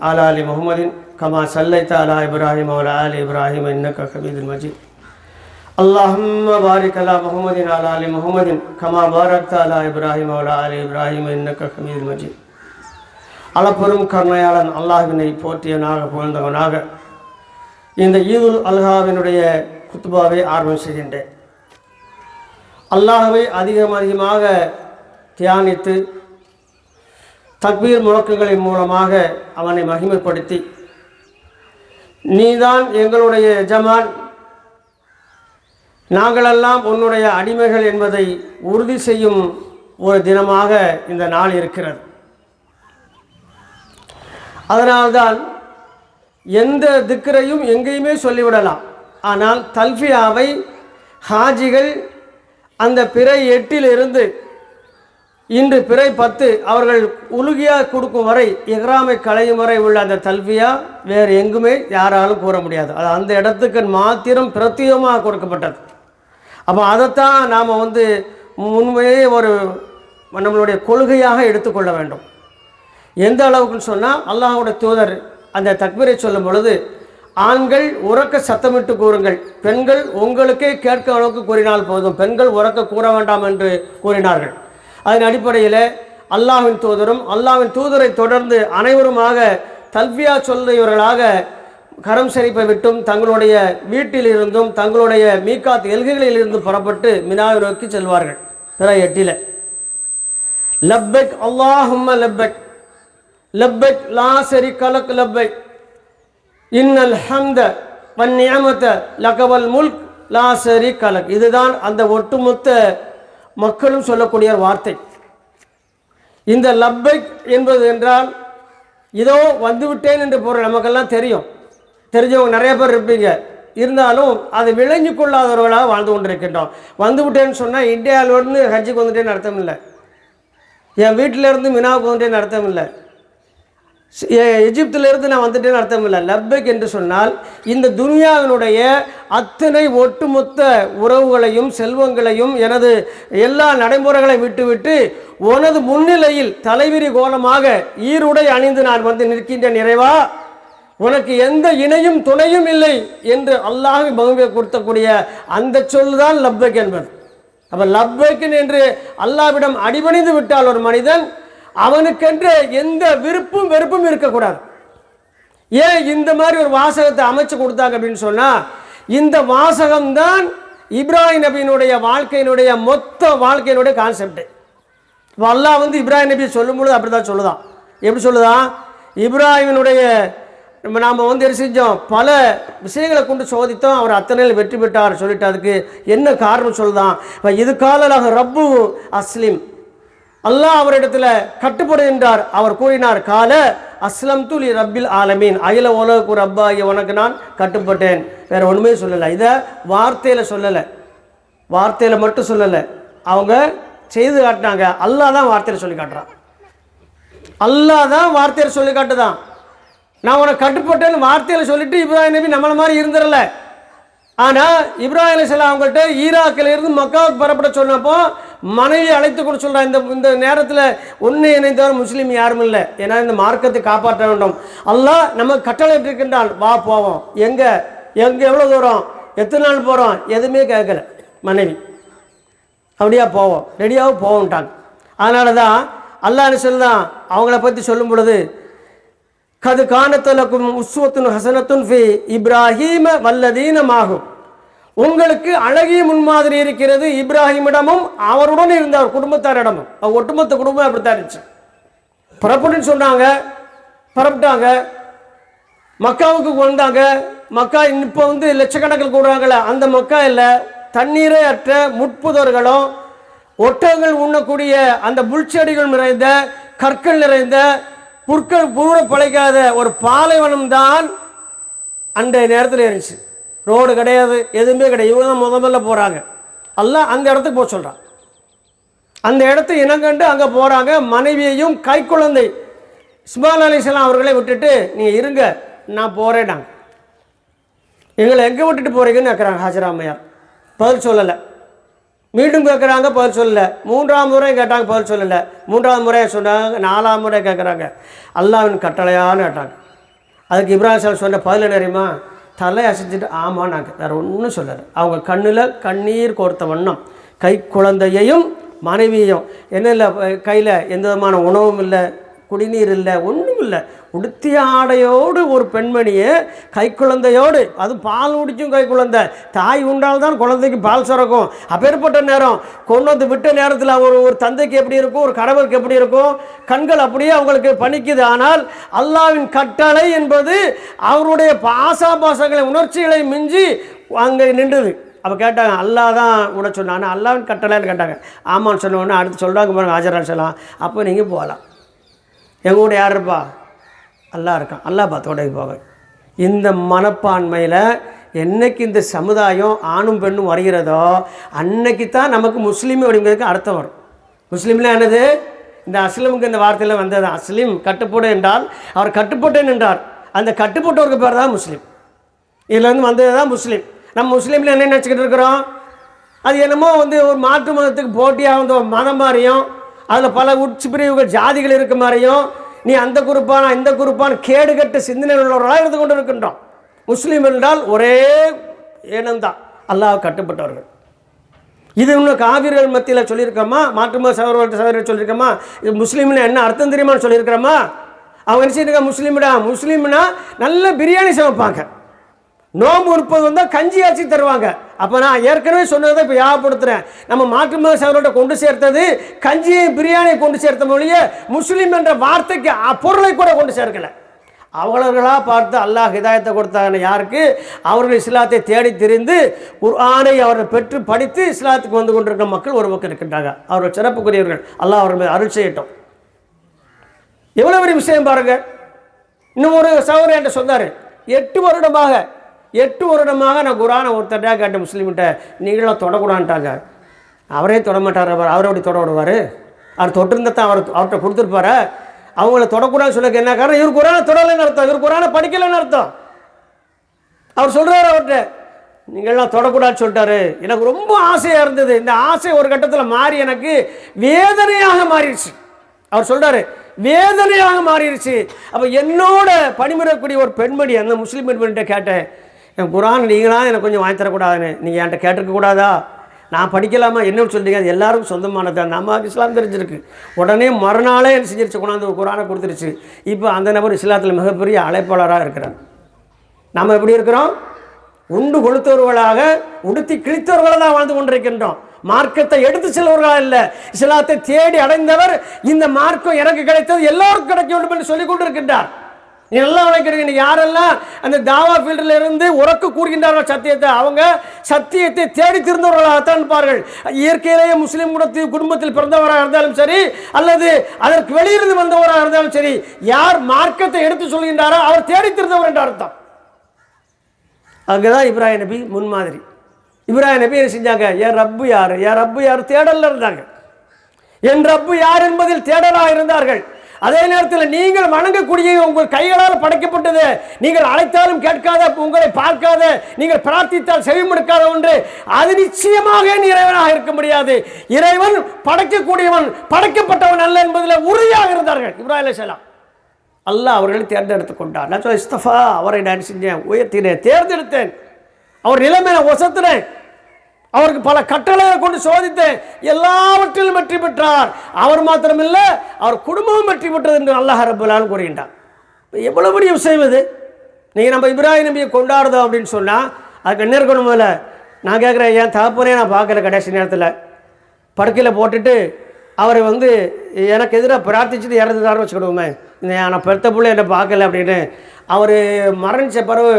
على آل محمد كما صليت على إبراهيم وعلى آل إبراهيم إنك حميد مجيد اللهم بارك على محمد وعلى آل محمد كما باركت على إبراهيم وعلى آل إبراهيم إنك حميد مجيد அளப்பெரும் கருணையாளன் அல்லாஹ்வினை போற்றியவனாக புகழ்ந்தவனாக இந்த ஈதுல் அல்ஹாவினுடைய குத்துபாவை ஆரம்பம் செய்கின்றேன். அல்லாஹ்வை அதிகமாக தியானித்து தக்பீர் முழக்கங்களின் மூலமாக அவனை மகிமைப்படுத்தி, நீதான் எங்களுடைய எஜமான், நாங்களெல்லாம் உன்னுடைய அடிமைகள் என்பதை உறுதி செய்யும் ஒரு தினமாக இந்த நாள் இருக்கிறது. அதனால்தான் எந்த திக்ரையும் எங்கேயுமே சொல்லிவிடலாம். ஆனால் தல்ஃபியாவை ஹாஜிகள் அந்த பிறை 8 இன்று பிறை 10 அவர்கள் உலுகியா கொடுக்கும் வரை, இஹ்ராமை களையும் வரை உள்ள அந்த தல்ஃபியா வேறு எங்குமே யாராலும் கூற முடியாது. அது அந்த இடத்துக்கு மாத்திரம் பிரத்யேகமாக கொடுக்கப்பட்டது. அப்போ அதைத்தான் நாம் முன்மையே ஒரு நம்மளுடைய கொள்கையாக எடுத்துக்கொள்ள வேண்டும். எந்த அளவுக்குன்னு சொன்னால், அல்லாஹ்வுடைய தூதர் அந்த தக்பீரை சொல்லும் பொழுது, ஆண்கள் உறக்க சத்தமிட்டு கூறுங்கள், பெண்கள் உங்களுக்கே கேட்க அளவுக்கு கூறினால் போதும், பெண்கள் உறக்க கூற வேண்டாம் என்று கூறினார்கள். அதன் அடிப்படையில் அல்லாஹ்வின் தூதரும் அல்லாஹ்வின் தூதரை தொடர்ந்து அனைவருமாக தல்பியா சொல்லுவர்களாக கரம் ஷரீஃபை விட்டும் தங்களுடைய வீட்டில் இருந்தும் தங்களுடைய மீகாத் எல்கைகளில் இருந்தும் புறப்பட்டு மினாவை நோக்கி செல்வார்கள். பிற 8 லப்பைக் அல்லாஹும்ம லப்பைக் லப்பைக் லா ஷரீக லக் லப்பைக் இன்னல் ஹம்த வன் நிஅமத லகவல் முல்க் லா ஷரீக லக். இதுதான் அந்த ஒட்டுமொத்த மக்களும் சொல்லக்கூடிய வார்த்தை. இந்த லப்பைக் என்பது என்றால் இதோ வந்துவிட்டேன் என்று பொருள். நமக்கெல்லாம் தெரிஞ்சவங்க நிறைய பேர் இருப்பீங்க. இருந்தாலும் அதை விளங்கி கொள்ளாதவர்களாக வாழ்ந்து கொண்டிருக்கின்றோம். வந்துவிட்டேன்னு சொன்னால் இந்தியாவிலிருந்து ஹஜ்ஜுக்கு வந்துட்டேன்னு அர்த்தம் இல்லை, என் வீட்டிலேருந்து மினாவுக்கு வந்துட்டேன்னு அர்த்தம் இல்லை, எஜிப்திலிருந்து நான் வந்துட்டேன்னு அர்த்தம் இல்லை. லப்பைக் என்று சொன்னால் இந்த துனியாவினுடைய அத்தனை ஒட்டுமொத்த உறவுகளையும் செல்வங்களையும் எனது எல்லா நடைமுறைகளை விட்டுவிட்டு உனது முன்னிலையில் தலைவிரி கோலமாக ஈருடை அணிந்து நான் நிற்கின்ற நிறைவா, உனக்கு எந்த இணையும் துணையும் இல்லை என்று அல்லாஹ் மகிமை கொடுத்தக்கூடிய அந்த சொல்லுதான் லப்பைக் என்பது. அப்போ லப்பைக் என்று அல்லாஹ்விடம் அடிபணிந்து விட்டால் ஒரு மனிதன், அவனுக்கென்று எந்த விருப்பும் வெறுப்பும் இருக்கக்கூடாது. ஏன் இந்த மாதிரி ஒரு வாசகத்தை அமைச்சு கொடுத்தாங்க அப்படின்னு சொன்னால், இந்த வாசகம்தான் இப்ராஹிம் நபியினுடைய வாழ்க்கையினுடைய மொத்த வாழ்க்கையினுடைய கான்செப்ட். இப்போ அல்லாஹ் இப்ராஹிம் நபி சொல்லும்பொழுது அப்படி தான் சொல்லுதான். எப்படி சொல்லுதான்? இப்ராஹிமினுடைய நாம் என்ன செஞ்சோம், பல விஷயங்களை கொண்டு சோதித்தோம், அவர் அத்தனையில் வெற்றி பெற்றார் சொல்லிட்டு அதுக்கு என்ன காரணம் சொல்லுதான். இது காலலாக ரப்பு அஸ்லிம், அல்லாஹ் அவரிடத்தில் கட்டுப்படுகின்றார். அவர் கூறினார், கால அஸ்லம் துலி ரப்பில் ஆலமீன், அகில உலகுக்கு ரப்பாகிய உனக்கு நான் கட்டுப்பட்டேன். வேறு ஒன்றுமே சொல்லலை. இதை வார்த்தையில் சொல்லலை, வார்த்தையில் மட்டும் சொல்லலை, அவங்க செய்து காட்டினாங்க. அல்லாஹ் தான் வார்த்தையில் சொல்லி காட்டுறான். அல்லாஹ் தான் வார்த்தையில் சொல்லி காட்டுதான். நான் உனக்கு கட்டுப்பட்டேன்னு வார்த்தையில் சொல்லிட்டு இப்ராஹிம் நபி நம்மளை மாதிரி இருந்துடல. ஆனால் இப்ராஹிம் அலைஹிஸ்ஸலாம் அவங்கள்ட்ட ஈராக்கில் இருந்து மக்காவுக்கு புறப்பட சொன்னப்போ மனைவி அழைத்து கொண்டு சொல்கிறான், இந்த நேரத்தில் ஒன்று இணைந்தவர் முஸ்லீம் யாரும் இல்லை, ஏன்னா இந்த மார்க்கத்தை காப்பாற்ற வேண்டும். அல்லாஹ் நம்ம கட்டளை இருக்கின்றான், வா போவோம். எங்கே எவ்வளோ தூரம், எத்தனை நாள் போகிறோம், எதுவுமே கேட்கல மனைவி. அப்படியா போவோம், ரெடியாகவும் போவோம்ட்டாங்க. அதனால தான் அல்லாஹ் சொல்லுதான் அவங்கள பற்றி சொல்லும் பொழுது, கது கானத்தலக்கும் உஸ்வத்துன் ஹசனத்துன் ஃபி இப்ராஹீம வல்லதீன மாகும், உங்களுக்கு அழகிய முன்மாதிரி இருக்கிறது இப்ராஹிமிடமும் அவருடன் இருந்த அவர் குடும்பத்தாரிடமும். ஒட்டுமொத்த குடும்பம் அப்படித்தான் இருந்துச்சு. புறப்பட்டுன்னு சொன்னாங்க, புறப்பட்டாங்க, மக்காவுக்கு வந்தாங்க. மக்கா இப்போ லட்சக்கணக்கில் கூடுறாங்கள அந்த மக்கா இல்லை, தண்ணீரே அற்ற முட்புதர்களும் ஒட்டகங்கள் உண்ணக்கூடிய அந்த புல்செடிகள் நிறைந்த கற்கள் நிறைந்த புற்கள் பூர பழைக்காத ஒரு பாலைவனம் தான் அன்றைய நேரத்தில் இருந்துச்சு. ரோடு கிடையாது, எதுவுமே கிடையாது. இவங்க தான் முதல்ல போகிறாங்க. அல்லாஹ் அந்த இடத்துக்கு போக சொல்கிறான். அந்த இடத்த இனங்கண்டு அங்கே போகிறாங்க. மனைவியையும் கைக்குழந்தை இஸ்மாயில் அலைஹிஸ்ஸலாம் அவர்களை விட்டுட்டு, நீங்கள் இருங்க நான் போகிறேன்னாங்க. எங்களை எங்கே விட்டுட்டு போகிறீங்கன்னு கேட்குறாங்க ஹாஜரா அம்மையார். பதில் சொல்லலை. மீண்டும் கேட்குறாங்க, பதில் சொல்லலை. 3ஆம் முறை கேட்டாங்க, பதில் சொல்லலை. 3ஆவது முறையை சொன்னாங்க. 4ஆம் முறை கேட்குறாங்க, அல்லாஹ்வின் கட்டளையான்னு கேட்டாங்க. அதுக்கு இப்ராஹிம் சார் சொன்ன பதில் என்ன தெரியுமா? தலை அசைச்சிட்டு ஆமான்னாங்க, வேறு ஒன்றும் சொல்லலை. அவங்க கண்ணில் கண்ணீர் கோர்த்த வண்ணம் கை குழந்தையையும் மனைவியையும், என்ன இல்லை, கையில் எந்த விதமான உணவும் இல்லை, குடிநீர் இல்லை, ஒன்றும் இல்லை, உடுத்திய ஆடையோடு ஒரு பெண்மணியை கை குழந்தையோடு, அது பால் குடிக்கும் கை குழந்தை, தாய் உண்டால்தான் குழந்தைக்கு பால் சுரக்கும். அப்பேற்பட்ட நேரம் கொண்டு வந்து விட்ட நேரத்தில் ஒரு தந்தைக்கு எப்படி இருக்கும், ஒரு கணவருக்கு எப்படி இருக்கும், கண்கள் அப்படியே அவங்களுக்கு பணிக்குது. ஆனால் அல்லாஹ்வின் கட்டளை என்பது அவருடைய பாசங்களை உணர்ச்சிகளை மிஞ்சி அங்கே நின்றுது. அப்போ கேட்டாங்க, அல்லாஹ் தான் உட சொன்னாங்க, அல்லாஹ்வின் கட்டளைன்னு கேட்டாங்க. ஆமான்னு சொன்னோன்னே அடுத்து சொல்கிறாங்க பாருங்க, ஆஜரான் சொல்லலாம், அப்போ நீங்கள் போகலாம். எங்கள் கூட யார் இருப்பா? அல்லாஹ் இருக்கான், அல்லாஹ் பார்த்தோட போக. இந்த மனப்பான்மையில் என்னைக்கு இந்த சமுதாயம் ஆணும் பெண்ணும் வருகிறதோ அன்னைக்கு தான் நமக்கு முஸ்லீம் அப்படிங்கிறதுக்கு அர்த்தம் வரும். முஸ்லீம்லாம் என்னது? இந்த அஸ்லிமுக்கு இந்த வார்த்தையில் வந்தது. அஸ்லிம் கட்டுப்போடு என்றால் அவர் கட்டுப்பட்டேன் என்றார். அந்த கட்டுப்பட்டவருக்கு பேர் தான் முஸ்லீம். இதுலேருந்து வந்தது தான் முஸ்லீம். நம்ம முஸ்லீமில் என்ன நினச்சிக்கிட்டு இருக்கிறோம்? அது என்னமோ ஒரு மாற்று மதத்துக்கு போட்டியாக வந்து மதம் மாதிரியும், அதில் பல உச்சி பிரிவுகள் ஜாதிகள் இருக்க மாதிரியும், நீ அந்த குரூப்பான இந்த குரூப்பான கேடுகட்ட சிந்தனை உள்ளவர்களாக இருந்து கொண்டு இருக்கின்றோம். முஸ்லீம் என்றால் ஒரே இனம்தான், அல்லாஹ் கட்டுப்பட்டவர்கள். இது இன்னும் காவிர்கள் மத்தியில் சொல்லியிருக்கோமா? மாற்று மத சகோதரர்கள் சொல்லியிருக்கோமா? இது முஸ்லீம்னு என்ன அர்த்தம் தெரியுமான்னு சொல்லியிருக்கிறோமா? அவங்க என்ன செய்யிருக்கா? முஸ்லீம்னா நல்ல பிரியாணி சமைப்பாங்க, நோம்பு 30 வந்தால் கஞ்சி ஆச்சு தருவாங்க. அப்போ நான் ஏற்கனவே சொன்னதை இப்போ ஞாபகப்படுத்துகிறேன். நம்ம மாற்று மத சகோதரர்கிட்ட கொண்டு சேர்த்தது கஞ்சியை பிரியாணியை கொண்டு சேர்த்த மொழிய முஸ்லீம் என்ற வார்த்தைக்கு பொருளை கூட கொண்டு சேர்க்கலை. அவர்களாக பார்த்து அல்லாஹ் ஹிதாயத்தை கொடுத்தாங்க. யாருக்கு? அவர்கள் இஸ்லாத்தை தேடி திரிந்து குர்ஆனை அவர்கள் பெற்று படித்து இஸ்லாத்துக்கு வந்து கொண்டிருக்கிற மக்கள் ஒரு பக்கம் இருக்கின்றாங்க. அவர்கள் சிறப்புக்குரியவர்கள், அல்லாஹ் அவர்கள் அருள் செய்யட்டும். எவ்வளோ பெரிய விஷயம் பாருங்க. இன்னும் ஒரு சகோதரர் என்கிட்ட சொன்னார், 8 வருடமாக நான் குரானை ஒருத்தர்டா கேட்டேன் முஸ்லீம்கிட்ட, நீங்களாம் தொடக்கூடான்ட்டாங்க. அவரே தொடமாட்டார். அவரை அப்படி தொட விடுவார்? அவர் தொட்டிருந்தா தான் அவர்கிட்ட கொடுத்துருப்பாரு. அவங்கள தொடக்கூடாதுன்னு சொல்ல என்ன காரணம்? இவர் குரானை தொடலைன்னு அர்த்தம், இவர் குரானை படிக்கலைன்னு அர்த்தம். அவர் சொல்கிறார், அவர்கிட்ட நீங்கள்லாம் தொடக்கூடாதுன்னு சொல்லிட்டாரு. எனக்கு ரொம்ப ஆசையாக இருந்தது. இந்த ஆசை ஒரு கட்டத்தில் மாறி எனக்கு வேதனையாக மாறிடுச்சு. அவர் சொல்கிறாரு, வேதனையாக மாறிடுச்சு. அப்போ என்னோட பணிமுறைக்கூடிய ஒரு பெண்மணி, அந்த முஸ்லீம் பெண்மணிகிட்ட கேட்டேன், என் குரான் நீங்களாம் எனக்கு கொஞ்சம் வாங்கி தரக்கூடாதுன்னு. நீங்கள் என்கிட்ட கேட்டிருக்க கூடாதா? நான் படிக்கலாமா? என்னன்னு சொல்லிட்டீங்க, அது எல்லாருக்கும் சொந்தமானது, நமக்கு இஸ்லாம் தெரிஞ்சிருக்கு. உடனே மறுநாளே என்ன செஞ்சிருச்சு, கொண்டாந்து ஒரு குரானை கொடுத்துருச்சு. இப்போ அந்த நபர் இஸ்லாத்தில் மிகப்பெரிய அழைப்பாளராக இருக்கிறார். நம்ம எப்படி இருக்கிறோம்? உண்டு கொளுத்தவர்களாக, உடுத்தி கிழித்தவர்களாக தான் வாழ்ந்து கொண்டிருக்கின்றோம். மார்க்கத்தை எடுத்து செல்வர்களாக இல்லை. இஸ்லாத்தை தேடி அடைந்தவர், இந்த மார்க்கம் எனக்கு கிடைத்தது எல்லாருக்கும் கிடைக்க வேண்டும் என்று சொல்லிக் கொண்டிருக்கின்றார். நீ எல்லாம் வளைக்கிறீங்க. நீ யாரெல்லாம் அந்த தாவா ஃபீல்டில் இருந்து உறக்க கூறுகின்றார்கள் சத்தியத்தை, அவங்க சத்தியத்தை தேடி திருந்தவர்களாகத்தான் இருப்பார்கள். இயற்கையிலேயே முஸ்லீம் குடும்பத்தில் பிறந்தவராக இருந்தாலும் சரி, அல்லது அதற்கு வெளியிருந்து வந்தவராக இருந்தாலும் சரி, யார் மார்க்கத்தை எடுத்து சொல்கின்றாரோ அவர் தேடி திருந்தவர் என்ற அர்த்தம். அங்கேதான் இப்ராஹிம் நபி முன்மாதிரி. இப்ராஹிம் நபி என்ன செஞ்சாங்க? என் ரப்பு யார், என் ரப்பு யார் தேடல இருந்தாங்க. என் ரப்பு யார் என்பதில் தேடலாக இருந்தார்கள். அதே நேரத்தில் நீங்கள் வணங்கக்கூடிய உங்கள் கைகளால் படைக்கப்பட்டது, நீங்கள் அழைத்தாலும் கேட்காத, உங்களை பார்க்காத, நீங்கள் பிரார்த்தித்தால் செவிமடுக்காத ஒன்று, அது நிச்சயமாக இறைவனாக இருக்க முடியாது. இறைவன் படைக்கக்கூடியவன், படைக்கப்பட்டவன் அல்ல என்பதில் உறுதியாக இருந்தார்கள் இப்ராஹிம் அலைஹிஸ்ஸலாம். அல்லாஹ் அவர்களை தேர்ந்தெடுத்து கொண்டார். நான் சொல்ல இஸ்தஃபா, அவரை நான் செஞ்சேன், உயர்த்தினேன், தேர்ந்தெடுத்தேன், அவர் நிலைமை நான் ஒசத்தினேன், அவருக்கு பல கட்டளைகளை கொண்டு சோதித்தேன், எல்லாவற்றிலும் வெற்றி பெற்றார். அவர் மாத்திரமில்லை, அவர் குடும்பமும் வெற்றி பெற்றது என்று அல்லாஹ் ரப்பல் ஆலமீன் கூறுகின்றார். எவ்வளவு பெரிய விஷயம் இது! நீங்கள் நம்ம இப்ராஹிம் நபியை கொண்டாடுதோம் அப்படின்னு சொன்னால் அதுக்கு என்ன இருக்கணும்? இல்லை, நான் கேட்குறேன், என் தகப்பனே நான் பார்க்கல, கடைசி நேரத்தில் படுக்கையில் போட்டுட்டு அவரை எனக்கு எதிராக பிரார்த்திச்சுட்டு இறந்துதாருன்னு வச்சுக்கிடுவோமே, நான் பெருத்த பிள்ளை என்னை பார்க்கல அப்படின்னு. அவர் மரணித்த பிறகு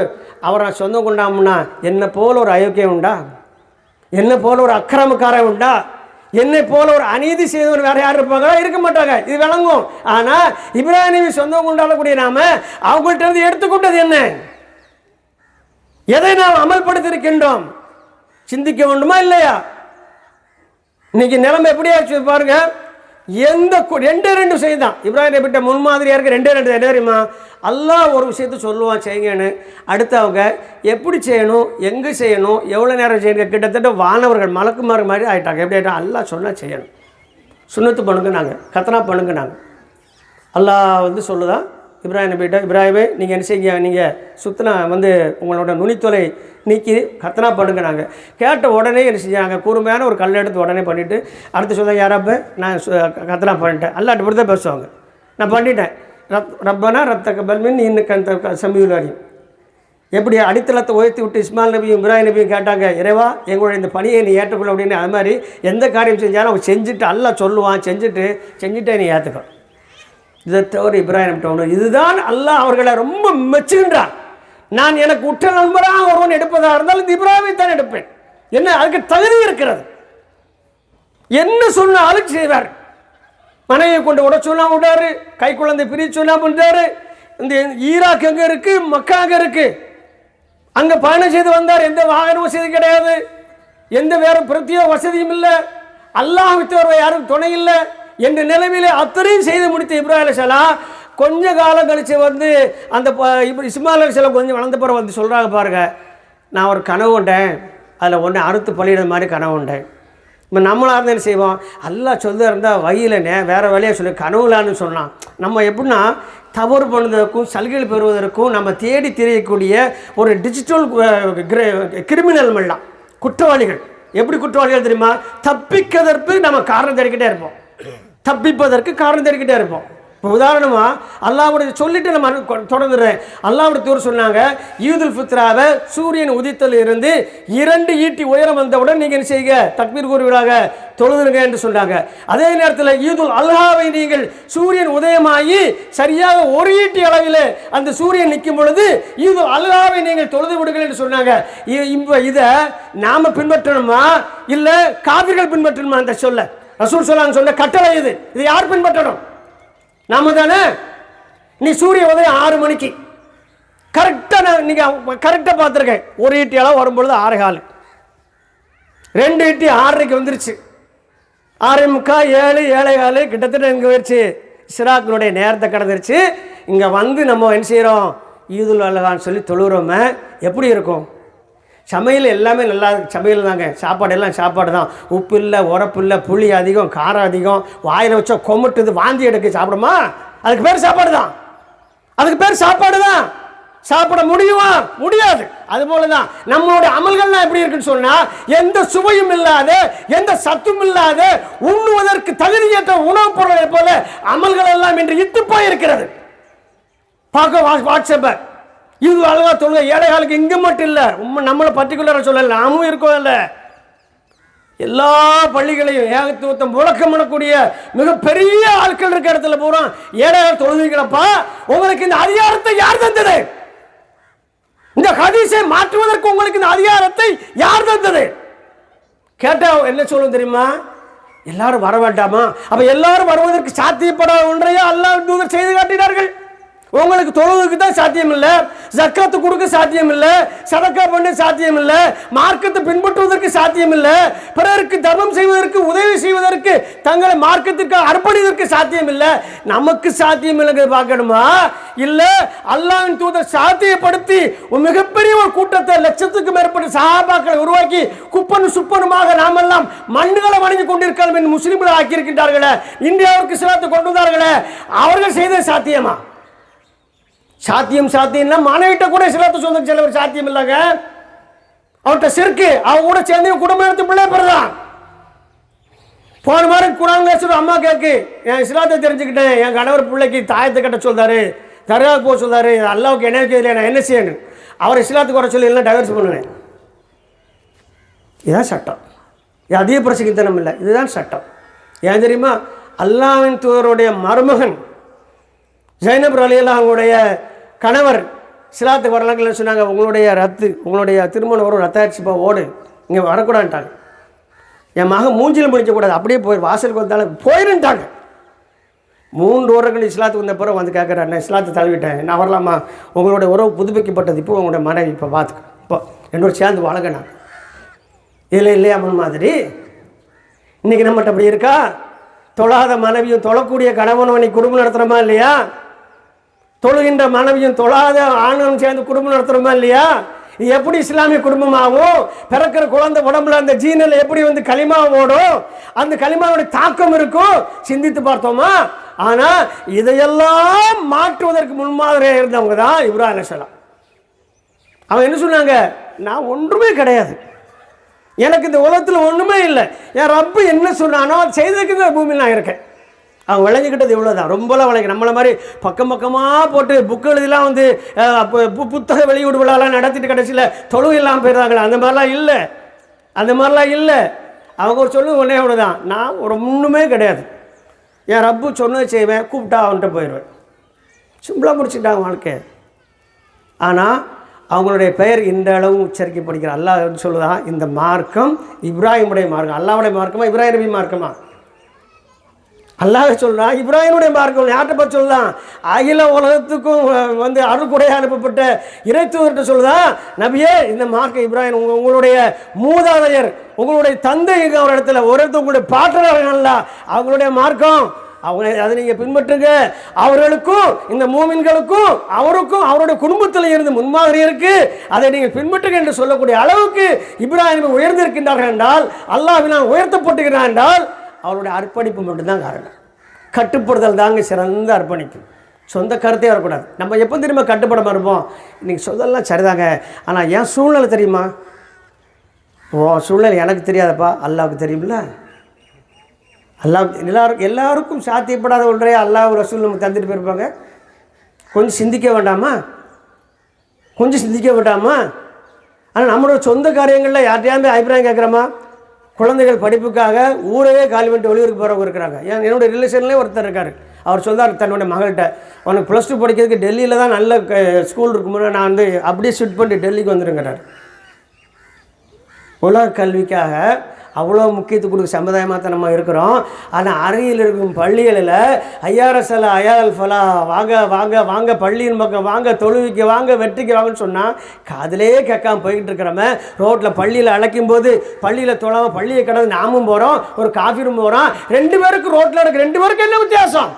அவரை நான் சொந்தம் கொண்டாமுன்னா என்னை போல ஒரு அயோக்கியம் உண்டா? என்னை போல ஒரு அக்கிரமக்காரன் உண்டா? என்னை போல ஒரு அநீதி செய்தவன் வேற யாரும் இருப்பாங்களா? இருக்க மாட்டாங்க. இது விளங்கும். ஆனால் இப்ராஹிம் நபி சொந்தம் கொண்டாடக்கூடிய நாம அவங்கள்ட்ட இருந்து எடுத்துக்கொண்டது என்ன? எதை நாம் அமல்படுத்தியிருக்கின்றோம்? சிந்திக்க வேண்டுமா இல்லையா? இன்னைக்கு நிலைமை எப்படி ஆச்சு பாருங்க. எந்த ரெண்டே ரெண்டு விஷயம் தான் இப்ராஹிம் நபிட்ட முன்மாதிரியாக இருக்க ரெண்டே ரெண்டு என்ன தெரியுமா? அல்லாஹ் ஒரு விஷயத்த சொல்லுவான் செய்யுங்கன்னு, அடுத்து அவங்க எப்படி செய்யணும், எங்கே செய்யணும், எவ்வளோ நேரம் செய்யணும், கிட்டத்தட்ட வானவர்கள் மலக்குமார் மாதிரி ஆகிட்டாங்க. எப்படி ஆகிட்டா? அல்லாஹ் சொன்னால் செய்யணும், சுன்னத்து பண்ணுங்க நாங்கள், கத்தனா பண்ணுங்க நாங்கள். அல்லாஹ் வந்து சொல்லுதான் இப்ராஹிம் நபிட்ட, இப்ராஹிமே நீங்கள் என்ன செய்யுங்க, நீங்கள் சுத்தனா வந்து உங்களோட நுனித்தொலை நீக்கி கத்தனா பண்ணுங்க நாங்கள். கேட்ட உடனே என்ன செஞ்சாங்க, கூர்மையான ஒரு கல் எடுத்து உடனே பண்ணிவிட்டு அடுத்து சொல்லுவாங்க, யாராப்ப நான் கத்தனா பண்ணிட்டேன், அல்லாட்ட இப்படி தான் பேசுவாங்க, நான் பண்ணிட்டேன், ரப்பனா ரத்த கபல்மின் இன்னும் சமீபி. எப்படி அடித்தளத்தை உயர்த்தி விட்டு இஸ்மாயில் நபியும் இப்ராஹிம் நபியும் கேட்டாங்க, இறைவா எங்களுடைய இந்த பணியை நீ ஏற்றுக்கொள்ள அப்படின்னு. அது மாதிரி எந்த காரியம் செஞ்சாலும் அவன் செஞ்சுட்டு அல்லாஹ் சொல்லுவான், செஞ்சுட்டே நீ ஏற்றுக்கோ. இதை தவிர இப்ராஹிம் ஒன்று இதுதான் அல்லாஹ் அவர்களை ரொம்ப மெச்சுகின்றான். நான் எனக்கு உற்ற நண்பராக ஒருவன் எடுப்பதாக இருந்தால் இந்த இப்ராஹிமை தான் எடுப்பேன். என்ன அதுக்கு தகுதி இருக்கிறது, என்ன சொன்னாலும் செய்வார். மனைவியை கொண்டு விட சொன்னா விடாரு, கை குழந்தை பிரிய சொன்னா பண்ணுறாரு. இந்த ஈராக் எங்கே இருக்குது, மக்கா அங்கே இருக்குது, அங்கே பயணம் செய்து வந்தார். எந்த வாகன வசதி கிடையாது, எந்த வேறு பிரத்யேக வசதியும் இல்லை, அல்லாஹ் வித்தவர் யாரும் துணை இல்லை என்ற நிலைமையிலே அத்தனையும் செய்து முடித்த இப்ராஹிம் அலைஹிஸ்ஸலாம் கொஞ்ச காலம் கழித்து வந்து அந்த இஸ்மாயில் அலைஹிஸ்ஸலாம் கொஞ்சம் வளர்ந்த பிறகு வந்து சொல்கிறாங்க, பாருங்கள் நான் ஒரு கனவு உண்டேன், அதில் ஒன்று அறுத்து பழியிற மாதிரி கனவு உண்டேன். இப்போ நம்மளாக இருந்தால் என்ன செய்வோம், அல்லாஹ் சொல்ல இருந்தால் வழியில் வேறு வழியாக சொல்லி கனவுலான்னு சொன்னான். நம்ம எப்படின்னா தவறு பண்ணுவதற்கும் சலுகைகள் பெறுவதற்கும் நம்ம தேடி தெரியக்கூடிய ஒரு டிஜிட்டல் கிரிமினல் எல்லாம் குற்றவாளிகள். எப்படி குற்றவாளிகள் தெரியுமா? தப்பிக்கிறதற்கு நம்ம காரணம் தேடிக்கிட்டே இருப்போம், தப்பிப்பதற்கு காரணம் தேடிக்கிட்டே இருப்போம். இப்போ உதாரணமாக அல்லாஹ்வுடைய சொல்லிட்டு நம்ம தொடர்ந்துடுறேன். அல்லாஹ்வுடைய தூர் சொன்னாங்க, ஈதுல் ஃபித்ராவை சூரியன் உதித்தல் இருந்து 2 ஈட்டி உயரம் வந்தவுடன் நீங்கள் என்ன செய்யுங்க, தக்பீர் கூறுவீராக தொழுதுருங்க என்று சொன்னாங்க. அதே நேரத்தில் ஈதுல் அல்ஹாவை நீங்கள் சூரியன் உதயமாகி சரியாக 1 ஈட்டி அளவில் அந்த சூரியன் நிற்கும் பொழுது ஈதுல் அல்ஹாவை நீங்கள் தொழுது விடுங்கள் என்று சொன்னாங்க. இப்போ இதை நாம் பின்பற்றணுமா இல்லை காபிர்கள் பின்பற்றணுமா? அந்த சொல்ல ரசூல் சொல்லாங்க சொன்ன கட்டளை இது யார் பின்பற்றணும்? நாம தானே. நீ சூரிய உதயம் 6 மணிக்கு கரெக்டாக நீங்கள் கரெக்டாக பார்த்துருக்கேன். 1 ஈட்டி அளவு வரும்பொழுது 6:15, 2 ஈட்டி 6:30 வந்துருச்சு, 6:45, 7, 7:15 கிட்டத்தட்ட இங்கே போயிடுச்சு. சிராக்கினுடைய நேரத்தை கடந்துருச்சு. இங்கே வந்து நம்ம என்ன செய்கிறோம், ஈதுல் அல்ஹான்னு சொல்லி தொழுகிறோமே, எப்படி இருக்கும்? சமையல் எல்லாமே நல்லா சமையல் தாங்க, சாப்பாடு எல்லாம் சாப்பாடு தான். உப்பு இல்லை, உரப்பு இல்லை, புளி அதிகம், காரம் அதிகம், வாயில் வச்சா கொமட்டுது, வாந்தி எடுக்க சாப்பிடுமா? அதுக்கு பேர் சாப்பாடு தான், அதுக்கு பேர் சாப்பாடு தான். சாப்பிட முடியுமா? முடியாது. அதுபோல தான் நம்மளுடைய அமல்கள்லாம் எப்படி இருக்குன்னு சொன்னால், எந்த சுவையும் இல்லாத, எந்த சத்தும் இல்லாத, உண்ணுவதற்கு தகுதியற்ற உணவுப் பொருளை போல அமல்கள் எல்லாம் இன்று இத்து போயிருக்கிறது. பார்க்க வாட்ஸ்அப்பை இது அழகா தொழுக 7:15 இங்கே மட்டும் இல்லை, நம்மளை பர்டிகுலராக சொல்லலை, நாமும் இருக்கோம் இல்லை. எல்லா பள்ளிகளையும் ஏகத்துவத்தம் முழக்கம் பண்ணக்கூடிய மிகப்பெரிய ஆட்கள் இருக்க இடத்துல பூரா 7:15 தொழுகிறப்பா. உங்களுக்கு இந்த அதிகாரத்தை யார் தந்தது? இந்த ஹதீஸை மாற்றுவதற்கு உங்களுக்கு இந்த அதிகாரத்தை யார் தந்தது? கேட்டா என்ன சொல்லும் தெரியுமா? எல்லாரும் வர வேண்டாமா? அப்ப எல்லாரும் வருவதற்கு சாத்தியப்படாத ஒன்றையோ அல்லாஹ் தூதர் செய்து காட்டினார்கள். உங்களுக்கு தொழுவதற்கு தான் சாத்தியம் இல்லை, ஜக்காத்து கொடுக்க சாத்தியம் இல்லை, சதக்கா பண்ண சாத்தியம் இல்லை, மார்க்கத்தை பின்பற்றுவதற்கு சாத்தியம் இல்லை, பிறருக்கு தர்மம் செய்வதற்கு உதவி செய்வதற்கு தங்களை மார்க்கத்திற்கு அர்ப்பணிவதற்கு சாத்தியம் இல்லை. நமக்கு சாத்தியம் இல்லைங்கிறது பார்க்கணுமா? இல்லை, அல்லாஹ்வின் தூதர் சாத்தியப்படுத்தி மிகப்பெரிய ஒரு கூட்டத்தை, லட்சத்துக்கு மேற்பட்ட சஹாபாக்களை உருவாக்கி குப்பனும் சுப்பனுமாக நாமெல்லாம் மண்ணுகளை வணங்கி கொண்டிருக்கலாம் என்று முஸ்லிம்களை ஆக்கியிருக்கின்றார்களே, இந்தியாவிற்கு இஸ்லாத்தை கொண்டு வந்தார்களே, அவர்கள் செய்த சாத்தியமா? சாத்தியம்னா மாணவிட்ட கூட இஸ்லாத்தை சொந்த சிலவர் சாத்தியம் இல்லைங்க. அவர்கிட்ட சிறுக்கு, அவங்க கூட சேர்ந்து குடும்பம் எடுத்து பிள்ளை பிறதான். போன மாதிரி குரான் பேசுகிற அம்மா கேட்கு, என் இஸ்லாத்தை தெரிஞ்சுக்கிட்டேன், என் கணவர் பிள்ளைக்கு தாயத்தை கட்ட சொல்றாரு, தர்காவுக்கு போக சொல்றாரு, அல்லாவுக்கு என்ன தெரியல, நான் என்ன செய்யணும்? அவர் இஸ்லாத்துக்கு வர சொல்லி எல்லாம் டைவர்ஸ் பண்ணுவேன். இதுதான் சட்டம். அதிக பிரசங்கித்தனம் இல்லை, இதுதான் சட்டம். ஏன் தெரியுமா? அல்லாஹ்வின் தூதருடைய மருமகன் ஜைனப் ரலியல்லாஹு அவங்களுடைய கணவர் இஸ்லாத்துக்கு வரலாங்கன்னு சொன்னாங்க, உங்களுடைய திருமணம் வரும், ரத்தாட்சிப்பா ஓடு, இங்கே வரக்கூடாதுட்டாங்க. என் மகன் மூஞ்சில் முடிக்கக்கூடாது, அப்படியே போய் வாசலுக்கு வந்தாலும் போயிருந்துட்டாங்க. 3 வருடங்கள் இஸ்லாத்துக்கு வந்த பிறகு வந்து கேட்குறேன், நான் இஸ்லாத்தை தழுவிட்டேன், நான் வரலாமா? உங்களுடைய உறவு புதுப்பிக்கப்பட்டது, இப்போ உங்களுடைய மனைவி இப்போ பார்த்துக்க, இப்போ 2 பேரும் சேர்ந்து வழங்கினாங்க. இதில் இல்லையா அம்மன் மாதிரி இன்றைக்கி நம்மகிட்ட அப்படி இருக்கா? தொழாத மனைவியும் தொழக்கூடிய கணவன் குடும்பம் நடத்துகிறோமா இல்லையா? தொழுகின்ற மனைவியும் தொழாத ஆண்களும் சேர்ந்து குடும்பம் நடத்துகிறோமா இல்லையா? இது எப்படி இஸ்லாமிய குடும்பமாகும்? பிறக்கிற குழந்தை உடம்புல அந்த ஜீனில் எப்படி களிமா ஓடும்? அந்த களிமாவுடைய தாக்கம் இருக்கும். சிந்தித்து பார்த்தோமா? ஆனால் இதையெல்லாம் மாற்றுவதற்கு முன்மாதிரியாக இருந்தவங்க தான் இப்ராஹிம் அலைஹிஸ்ஸலாம். அவங்க என்ன சொன்னாங்க? நான் ஒன்றுமே கிடையாது, எனக்கு இந்த உலகத்தில் ஒன்றுமே இல்லை, என் ரப்பு என்ன சொன்னானோ அது செய்ததுக்கு இந்த பூமியில் நான் இருக்கேன். அவங்க விளைஞ்சிக்கிட்டது இவ்வளோ தான், ரொம்பலாம் விளைங்க. நம்மளை மாதிரி பக்கம் பக்கமாக போட்டு புக்கு எழுதிலாம் புத்தக வெளியீடு விழாலாம் நடத்திட்டு கடைசியில் தொழுவு இல்லாமல் போயிடுறாங்களே, அந்த மாதிரிலாம் இல்லை, அந்த மாதிரிலாம் இல்லை. அவங்க ஒரு சொல்லு ஒன்றே அவ்வளோ தான், நான் ஒரு ஒன்றுமே கிடையாது, என் ரப்பு சொன்னதை செய்வேன், கூப்பிட்டா அவன்கிட்ட போயிடுவேன். சிம்பிளாக முடிச்சுட்டாங்க வாழ்க்கை. ஆனால் அவங்களுடைய பெயர் இந்த அளவு உச்சரிக்கப்படுகிற அல்லாஹ் சொல்லுதான், இந்த மார்க்கம் இப்ராஹிமுடைய மார்க்கம். அல்லாஹ்வுடைய மார்க்கமா இப்ராஹிம் நபி மார்க்கமா? அல்லாஹ் சொல்கிறான் இப்ராஹிமுடைய மார்க்கம். யார்கிட்ட பார்த்து சொல்லலாம்? அகில உலகத்துக்கும் அருள்குடையாக அனுப்பப்பட்ட இறைத்தூதர்கிட்ட சொல்லுதான், நபியே இந்த மார்க்கம் இப்ராஹிம் உங்களுடைய மூதாதையர் உங்களுடைய தந்தை ஒரு இடத்துல ஒரு இடத்துல உங்களுடைய பாட்டனார்களா அவங்களுடைய மார்க்கம், அவங்க அதை நீங்கள் பின்பற்றுங்க. அவர்களுக்கும் இந்த மூமின்களுக்கும் அவருக்கும் அவருடைய குடும்பத்தில் இருந்து முன்மாதிரி இருக்கு, அதை நீங்கள் பின்பற்றுங்க என்று சொல்லக்கூடிய அளவுக்கு இப்ராஹிம் உயர்ந்திருக்கின்றார்கள் என்றால், அல்லாஹ்வினால் உயர்த்தப்பட்டுகிறார் என்றால் அவருடைய அர்ப்பணிப்பு மட்டும்தான் காரணம். கட்டுப்படுதல் தாங்க சிறந்த அர்ப்பணிப்பு. சொந்த கருத்தே வரக்கூடாது. நம்ம எப்போ தெரியுமா கட்டுப்படாமல் இருப்போம்? இன்றைக்கி சொல்லலாம் சரிதாங்க, ஆனால் என் சூழ்நிலை தெரியுமா? ஓ சூழ்நிலை எனக்கு தெரியாதப்பா, அல்லாவுக்கு தெரியுமில்ல. அல்லாஹ் எல்லாருக்கும் சாத்தியப்படாத ஒன்றே அல்லாஹ் ரசூல் நமக்கு தந்துட்டு போயிருப்பாங்க. கொஞ்சம் சிந்திக்க வேண்டாமா? கொஞ்சம் சிந்திக்க வேண்டாமா? ஆனால் நம்மளோட சொந்த காரியங்களில் யார்ட்டையாவது அபிப்பிராயம் கேட்குறோமா? குழந்தைகள் படிப்புக்காக ஊரையே காலி பண்ணிட்டு வெளியூருக்கு போகிறவங்க இருக்கிறாங்க. என்னுடைய ரிலேஷன்லேயே ஒருத்தர் இருக்கார். அவர் சொன்னார் தன்னுடைய மகள்கிட்ட, அவனுக்கு +2 படிக்கிறதுக்கு டெல்லியில் தான் நல்ல ஸ்கூல் இருக்கும்போது நான் அப்படியே ஷிஃப்ட் பண்ணிட்டு டெல்லிக்கு வந்துருங்கிறார். உலக கல்விக்காக அவ்வளோ முக்கியத்துவம் கொடுக்க சமுதாயமாக தான் நம்ம இருக்கிறோம். ஆனால் அருகில் இருக்கும் பள்ளிகளில் ஐயாரசலா ஐயால் ஃபலா வாங்க வாங்க வாங்க பள்ளியின் பக்கம் வாங்க, தொழுவிக்கு வாங்க, வெற்றிக்கு வாங்கன்னு சொன்னால் காதிலே கேட்காம போய்கிட்டு இருக்கிறோமே. ரோட்டில் பள்ளியில் அழைக்கும் போது பள்ளியில் தொழாமல் பள்ளியை கடந்து நாமும் போகிறோம், ஒரு காஃபிரும் போகிறோம். 2 பேருக்கு ரோட்டில் இருக்க 2 பேருக்கு என்ன வித்தியாசம்?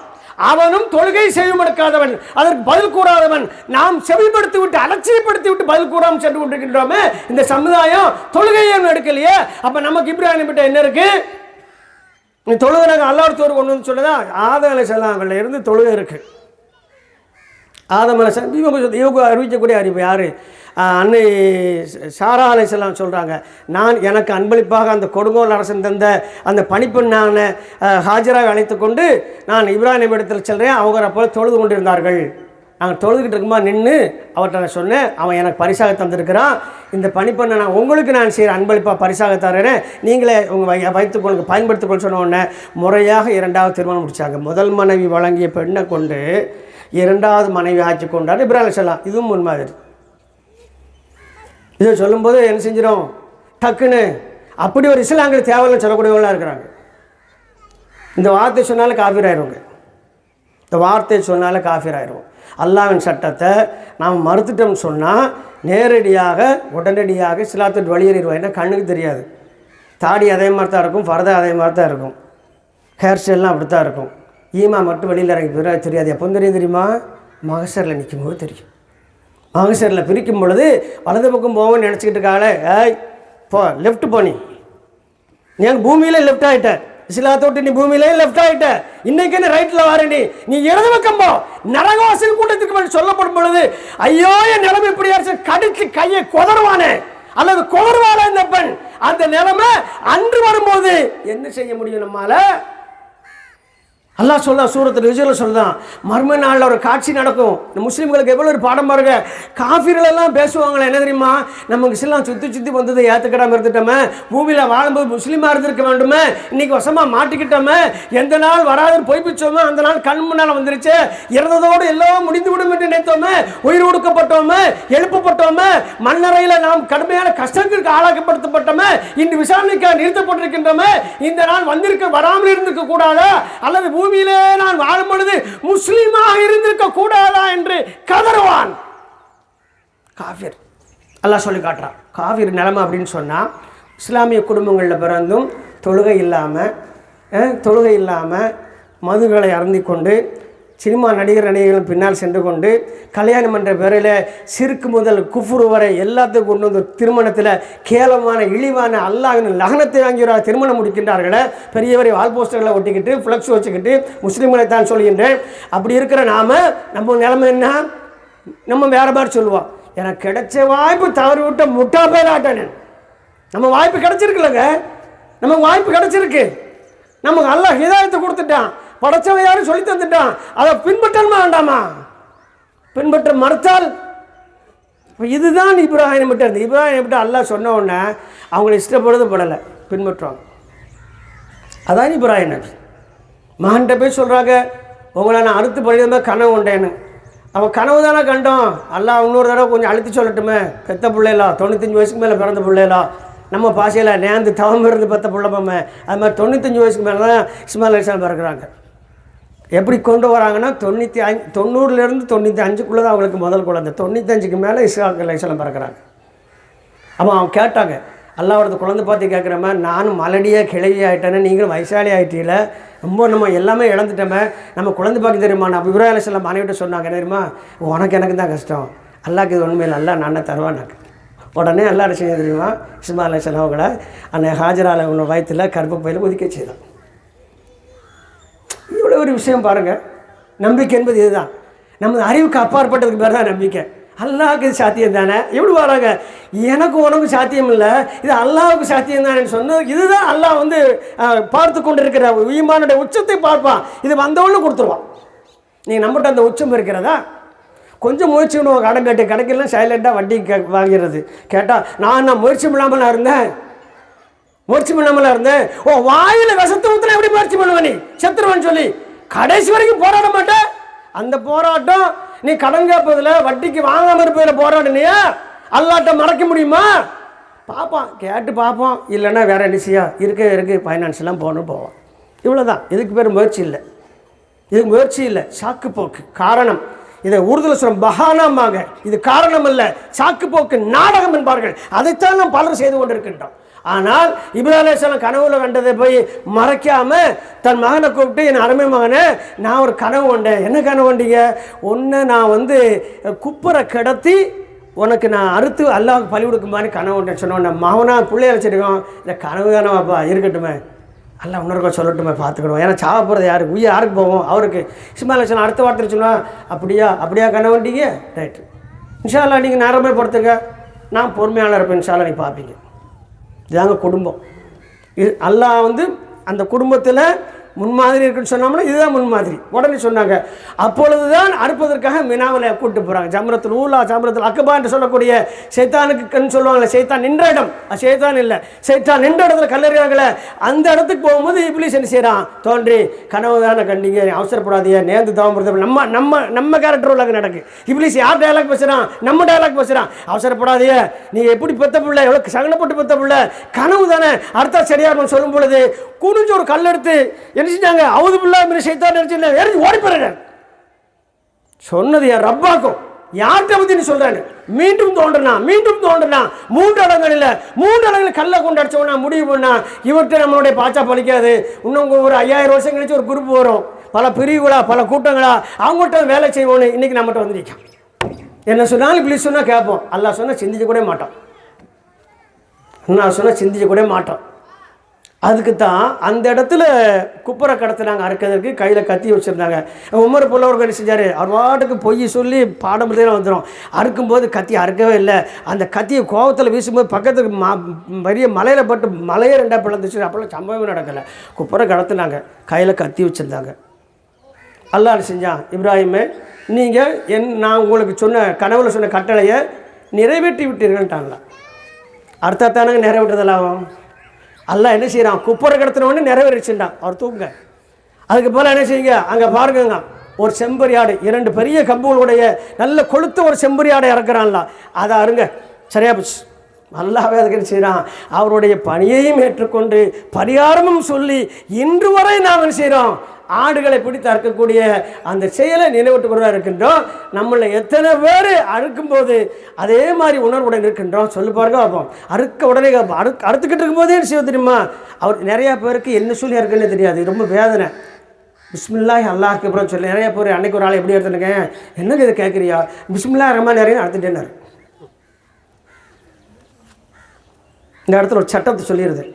அவனும் தொழுகை செவிமடுக்காதவன், அதற்கு பதில் கூறாதவன். நாம் செவிப்படுத்தி விட்டு அலட்சியப்படுத்தி விட்டு பதில் கூறாமல் சென்று கொண்டிருக்கின்றோமே. இந்த சமுதாயம் தொழுகையை எடுக்கலையே. அப்ப நமக்கு இப்ராஹிம் கிட்ட என்ன இருக்கு? நீ தொழுகை நாங்கள் அல்லாஹ் தோறு கொண்டு வந்து சொல்லதான். ஆதம் அலைஹிஸ்ஸலாம் இருந்து தொழுகை இருக்கு. ஆதம் அலைஹிஸ்ஸலாம் இவங்க அறிவிக்கக்கூடிய அறிவு யாரு? அன்னை சாரா அலைஹிஸ்ஸலாம் சொல்கிறாங்க, நான் எனக்கு அன்பளிப்பாக அந்த கொடுங்கோல் அரசன் தந்த அந்த பணிப்பெண்ணான ஹாஜராவை அழைத்து கொண்டு நான் இப்ராஹிம் இடத்தில் செல்கிறேன். அவங்க அப்போ தொழுது கொண்டிருந்தார்கள். நாங்கள் தொழுதுகிட்டு இருக்கும்போது நின்று அவர்கிட்ட நான் சொன்னேன், அவன் எனக்கு பரிசாக தந்திருக்கிறான், இந்த பணிப்பெண்ணை நான் உங்களுக்கு நான் செய்கிற அன்பளிப்பாக பரிசாக தர்றேன், நீங்களே உங்கள் வைத்துக்கொள்ளுங்க, பயன்படுத்திக்கொள்ள சொன்ன உடனே முறையாக 2வது திருமணம் முடித்தாங்க. முதல் மனைவி வழங்கிய பெண்ணை கொண்டு 2வது மனைவி ஆட்சி கொண்டார் இப்ராஹிம் அலைஹிஸ்ஸலாம். இதுவும் முன்மாதிரி. இதை சொல்லும்போது என்ன செஞ்சிடும் டக்குன்னு அப்படி ஒரு இஸ்லாங்களுக்கு தேவையில்லைன்னு சொல்லக்கூடியவங்களாம் இருக்கிறாங்க. இந்த வார்த்தை சொன்னாலும் காஃபிர் ஆயிடுவாங்க. இந்த வார்த்தையை சொன்னாலும் காஃபிர் ஆயிடுவோம். அல்லாஹ்வின் சட்டத்தை நாம் மறுத்துட்டோம்னு சொன்னால் நேரடியாக உடனடியாக இஸ்லாத்துக்கு வெளியேறிடுவோம். ஏன்னா கண்ணுக்கு தெரியாது. தாடி அதே மாதிரி தான் இருக்கும், ஃபர்தா அதே மாதிரி தான் இருக்கும், ஹேர் ஸ்டைல்லாம் அப்படி தான் இருக்கும். ஈமா மட்டும் வெளியில் இறங்கி போயிட தெரியாது. எப்போ தெரியுமா? மகசரில் நிற்கும் போது தெரியும். மகசரில் பிரிக்கும் பொழுது வலது பக்கம் போவோம்னு நினச்சிக்கிட்டு இருக்காங்களே, ஏய் போ லெஃப்ட் போனி, நீ அங்கே பூமியிலே லெஃப்ட் ஆகிட்ட, இஸ்லாத்தோட்டு நீ பூமியிலே லெஃப்ட் ஆகிட்ட, இன்னைக்கு என்ன ரைட்டில் வார, நீ இடது பக்கம் போ. நரகவாசல் கூட்டத்துக்கு சொல்லப்படும் பொழுது ஐயோ என் நிலைமை இப்படி கடிச்சு கையை கொதருவானே அல்லது கொதருவானே இந்த பெண், அந்த நிலைமை அன்று வரும்போது என்ன செய்ய முடியும் நம்மால? அல்லாஹ் சொல்ல சூரத்தில் விஜயில் சொல்லுதான், மர்ம நாளில் ஒரு காட்சி நடக்கும். இந்த முஸ்லீம்களுக்கு எவ்வளோ ஒரு பாடம் பாருங்க. காஃபிர்கள் எல்லாம் பேசுவாங்களே என்ன தெரியுமா? நமக்கு இஸ்லாம் சுற்றி வந்ததை ஏற்றுக்கிடாமல் இருந்துட்டோமே, பூமியில் வாழும்போது முஸ்லீமாக இருந்திருக்க வேண்டுமே, இன்னைக்கு வசமாக மாட்டிக்கிட்டோமே, எந்த நாள் வராதுன்னு பொய்ப்பிச்சோமே அந்த நாள் கண் முன்னால் வந்துருச்சு, இறந்ததோடு எல்லாம் முடிந்து விடும் என்று நினைத்தோமே, உயிர் ஒடுக்கப்பட்டோமே, எழுப்பப்பட்டோமே, மண்ணறையில் நாம் கடுமையான கஷ்டங்களுக்கு ஆளாக்கப்படுத்தப்பட்டோமே, இன்று விசாரணைக்காக நிறுத்தப்பட்டிருக்கின்றோமே, இந்த நாள் வந்திருக்க வராமல் இருந்திருக்க கூடாதா, அல்லது பூமியிலே நான் வாழும் பொழுது முஸ்லீமாக இருந்திருக்க கூடாதா என்று கதறுவான் காஃபிர். அல்லாஹ் சொல்லி காட்டுறான் காஃபிர் நிலைமை அப்படின்னு சொன்னால், இஸ்லாமிய குடும்பங்களில் பிறந்தும் தொழுகை இல்லாமல் தொழுகை இல்லாமல் மதுகளை அருந்தி கொண்டு சினிமா நடிகர்களும் பின்னால் சென்று கொண்டு கல்யாணம் என்ற பேரில் சிறுக்கு முதல் குஃபுரு வரை எல்லாத்தையும் கொண்டு வந்து திருமணத்தில் கேவலமான இழிவான அல்லாஹ்வின் லகனத்தை வாங்கிய திருமணம் முடிக்கின்றார்களே. பெரியவரை வால் போஸ்டர்களை ஒட்டிக்கிட்டு ஃப்ளக்ஸ் வச்சுக்கிட்டு முஸ்லீம்களை தான் சொல்கின்றேன். அப்படி இருக்கிற நம்ம நிலைமை என்ன? நம்ம வேறு மாதிரி சொல்லுவோம், எனக்கு கிடைச்ச வாய்ப்பு தவறி விட்ட முட்டா பேராட்டேன். நம்ம வாய்ப்பு கிடச்சிருக்குல்லங்க, நமக்கு வாய்ப்பு கிடச்சிருக்கு. நமக்கு அல்லாஹ் ஹிதாயத்தை கொடுத்துட்டான், படைச்சவன் யாரும் சொல்லி தந்துட்டான். அதை பின்பற்றணுமா வேண்டாமா? பின்பற்ற மறுத்தால் இதுதான் இப்ராஹிம் விட்டு இருந்து. இப்ராஹிம் விட்டு அல்லாஹ் சொன்ன உடனே அவங்களை இஷ்டப்படுறது படலை, பின்பற்றுவாங்க. அதான் இப்ராஹிம் நபி. மகன்கிட்ட போய் சொல்கிறாங்க, உங்களை நான் அறுத்து பழிதமாக கனவு உண்டேன்னு. அவன் கனவு தானே கண்டோம். அல்லாஹ் இன்னொரு தடவை கொஞ்சம் அழுத்தி சொல்லட்டுமே, பெத்த பிள்ளைகளா 95 வயசுக்கு மேலே பிறந்த பிள்ளைகளா, நம்ம பாஷையில் நேர்ந்து தவம் இருந்து பெற்ற பிள்ளைப்பமே, அது மாதிரி 95 வயசுக்கு மேலே தான் இஸ்மாயில் அலைஹிஸ்ஸலாம் பிறக்கிறாங்க. எப்படி கொண்டு வராங்கன்னா 90லேருந்து 95க்குள்ளே தான் அவங்களுக்கு முதல் குழந்தை. 95க்கு மேலே இஸ்ஹாக் அலைஹிஸ்ஸலாம் பிறக்கிறாங்க. அப்போ அவன் கேட்டாங்க, அல்லாஹ்வோட குழந்தை பார்த்து கேட்குற மாதிரி, நானும் மலடியாக கிளவி ஆகிட்டேன்னு, நீங்களும் வயசாளி ஆகிட்டீங்கள, ரொம்ப நம்ம எல்லாமே இழந்துட்டோமே, நம்ம குழந்தை பார்க்க தெரியுமா? நான் இப்ராஹிம் அலைஹிஸ்ஸலாம் மனைவிட்ட சொன்னாங்க, தெரியுமா, உனக்கு எனக்கு தான் கஷ்டம், அல்லாஹ்க்கு இது உண்மையில் அல்லா நான் தருவானாக்கு. உடனே அல்லா என்ன செய்ய தெரியுமா? இஸ்மாயில் அலைஹிஸ்ஸலாம் அவங்கள அந்த ஹாஜரால உள்ள வயிற்றில் கருப்பு பையில் ஒதுக்க செய்தான். இவ்வளோ ஒரு விஷயம் பாருங்கள். நம்பிக்கை என்பது இதுதான். நம்ம அறிவுக்கு அப்பாற்பட்டதுக்கு பேர் தான் நம்பிக்கை. அல்லாஹ்வுக்கு இது சாத்தியம் தானே. எப்படி வராங்க, எனக்கு உனக்கு சாத்தியம் இல்லை, இது அல்லாஹ்வுக்கு சாத்தியம் தானே சொன்னது. இதுதான் அல்லாஹ் பார்த்து கொண்டு இருக்கிற ஈமானுடைய உச்சத்தை பார்ப்பான். இது வந்தவொன்னு கொடுத்துருவான். நீங்கள் நம்மகிட்ட அந்த உச்சம் இருக்கிறதா? கொஞ்சம் முயற்சி பண்ணுவோம், கடன் கட்டு கிடைக்கலாம், சைலண்ட்டாக வட்டி வாங்கிறது. கேட்டால் நான் முயற்சி பண்ணாமலாம் இருந்தேன், ஓ வாயில் விஷத்தை ஊற்றினா எப்படி முயற்சி பண்ணுவேன், நீ செத்துருவேன்னு சொல்லி கடைசி வரைக்கும் போராட மாட்டேன். அந்த போராட்டம் நீ கடன் கேட்பதில் வட்டிக்கு வாங்காமல் இருப்பதில் போராடினியா? அல்லாட்ட மறைக்க முடியுமா? பார்ப்பான், கேட்டு பார்ப்போம். இல்லைன்னா வேறு நிச்சயா இருக்கு ஃபைனான்ஸ்லாம் போவான். இவ்வளோதான். இதுக்கு பேர் முயற்சி இல்லை, இதுக்கு முயற்சி இல்லை, சாக்கு போக்கு, காரணம். இதை உறுதியில் சொல்ல பஹானாமாங்க, இது காரணம் இல்லை, சாக்கு போக்கு, நாடகம் என்பார்கள். அதைத்தான் நாம் பலர் செய்து கொண்டிருக்கின்றோம். ஆனால் இப்ராஹிம் அலைஹிஸ்ஸலாம் கனவுல கண்டதை போய் மறைக்காமல் தன் மகனை கூப்பிட்டு, என் அருமை மகனே, நான் ஒரு கனவு கொண்டேன். என்ன கனவு கொண்டீங்க? ஒன்று நான் குப்பரை கிடத்தி உனக்கு நான் அறுத்து அல்லாஹ்வுக்கு பலி கொடுக்கும் மாதிரி கனவு கொண்டேன்னு சொன்னோன்னே, மகனா பிள்ளைய வச்சுருக்கோம், இந்த கனவு தானே வாப்பா, இருக்கட்டுமே, அல்லாஹ் இன்னொருக்கா சொல்லட்டுமே, பார்த்துக்கணும். ஏன்னா சாவ போகிறது யாருக்கு? உயிர் யாருக்கு போவோம்? அவருக்கு. இஸ்மாயில் அலைஹிஸ்ஸலாம் அடுத்த வார்த்தை சொன்னால், அப்படியா கனவு கொண்டீங்க, ரைட்டு, இன்ஷா அல்லாஹ் நீங்கள் நேரமே படுத்துங்க, நான் பொறுமையாளர் இருப்பேன், இன்ஷா அல்லாஹ் நீ பார்ப்பீங்க. இதுதாங்க குடும்பம். இது அல்லாஹ் அந்த குடும்பத்தில் முன்மாதிரி இருக்குன்னு சொன்னோம்னா இதுதான் முன்மாதிரி. உடனே சொன்னாங்க, அப்பொழுது தான் அறுப்பதற்காக மினாவில் கூப்பிட்டு போகிறாங்க. ஜம்ரத்துல் ஊலா, ஜம்ரத்துல் அக்பா என்று சொல்லக்கூடிய சைத்தானுக்கு கண் சொல்லுவாங்களே, சைத்தான் நின்ற இடம், சைத்தான் இல்லை, சைத்தான் நின்ற இடத்துல கல்லறியாங்களே, அந்த இடத்துக்கு போகும்போது இப்லீஸ் என்ன செய்கிறான்? தோன்றி கனவு தானே கண்டீங்க, அவசரப்படாதீங்க, நேர்ந்து தவம்புறது நம்ம கேரக்டர் உள்ள நடக்கு. இப்லீஸ் யார் டயலாக் பேசுகிறான்? நம்ம டயலாக் பேசுகிறான். அவசரப்படாதீங்க, நீங்கள் எப்படி பெத்த பிள்ளை, எவ்வளோ சகனப்பட்டு பெத்த பிள்ளை, கனவு தானே, அடுத்த சரியாக சொல்லும் பொழுது குனிஞ்சு ஒரு கல் எடுத்து என்ன செஞ்சாங்க? அவுது பிள்ளை சைத்தான் எரிஞ்சு ஓடி போறாங்க. சொன்னது யார்? ரப்பாக்கும். யார்கிட்ட பத்தி நீ சொல்றாங்க? மீண்டும் தோன்றனா 3 இடங்களில் கல்லை கொண்டு அடிச்சோன்னா முடிவு பண்ணா இவர்கிட்ட நம்மளுடைய பாச்சா பழிக்காது. இன்னும் ஒரு 5000 வருஷம் கழிச்சு ஒரு குரூப் வரும், பல பிரிவுகளா, பல கூட்டங்களா, அவங்கள்ட்ட வேலை செய்வோன்னு இன்னைக்கு நம்மகிட்ட வந்துருக்கான். என்ன சொன்னாலும் இப்படி சொன்னா கேட்போம், அல்லாஹ் சொன்னா சிந்திக்க கூட மாட்டோம், அதுக்கு தான் அந்த இடத்துல குப்பரை கடத்தினாங்க. அறுக்கிறதுக்கு கையில் கத்தி வச்சுருந்தாங்க. உமர் புல்லவர் என்ன செஞ்சார்? அவர் வாட்டுக்கு பொய் சொல்லி பாடம் வந்துடும். அறுக்கும்போது கத்தி அறுக்கவே இல்லை. அந்த கத்தியை கோபத்தில் வீசும்போது பக்கத்துக்கு பெரிய மலையில் பட்டு மலையே 2 பிளந்துச்சு. அப்போல்லாம் சம்பவமே நடக்கலை. குப்பரை கடத்தினாங்க, கையில் கத்தி வச்சுருந்தாங்க. அல்லாஹ் செஞ்சான், இப்ராஹிமே நீங்கள் நான் உங்களுக்கு சொன்ன கனவுல சொன்ன கட்டளையை நிறைவேற்றி விட்டீர்கள்ட்டாங்களா? அர்த்தத்தானங்க நிறைவேற்றுதலாகும். அல்லாஹ் என்ன செய்கிறான்? குப்பரை கடத்தினோடனே நிறைவேறிச்சுட்டான். அவர் தூங்க. அதுக்கு போல் என்ன செய்யுங்க, அங்கே பாருங்க, ஒரு செம்பரியாடு, 2 பெரிய கம்புகளுடைய நல்ல கொளுத்த ஒரு செம்பரியாடை இறக்குறான்ல, அதை அருங்க, சரியா போச்சு. அல்லாஹ்வே அதுக்கு செய்கிறான். அவருடைய பணியையும் ஏற்றுக்கொண்டு பரிகாரமும் சொல்லி இன்று வரை நாம் செய்கிறோம். ஆடுகளை பிடித்து அறுக்கக்கூடிய அந்த செயலை நினைவிட்டு கொண்டு தான் இருக்கின்றோம். நம்மள எத்தனை பேர் அறுக்கும்போது அதே மாதிரி உணர்வுடன் இருக்கின்றோம்? சொல்லு பாருங்க பார்ப்போம். அறுக்க உடனே அறுத்துக்கிட்டு இருக்கும்போதே செய்ய தெரியுமா? அவர் நிறையா பேருக்கு என்ன சொல்லி இருக்குன்னு தெரியாது, ரொம்ப வேதனை. பிஸ்மில்லாஹி அல்லாஹ்க்கு அப்புறம் சொல்லி நிறைய பேர் அன்னைக்கு ஒரு ஆள் எப்படி எடுத்துனுங்க, என்னங்க இதை கேட்குறியா, பிஸ்மில்லாஹ் ரஹ்மான் ரஹீம் அறுத்துட்டேன்னாரு. இந்த இடத்துல ஒரு சட்டத்தை சொல்லிடுது,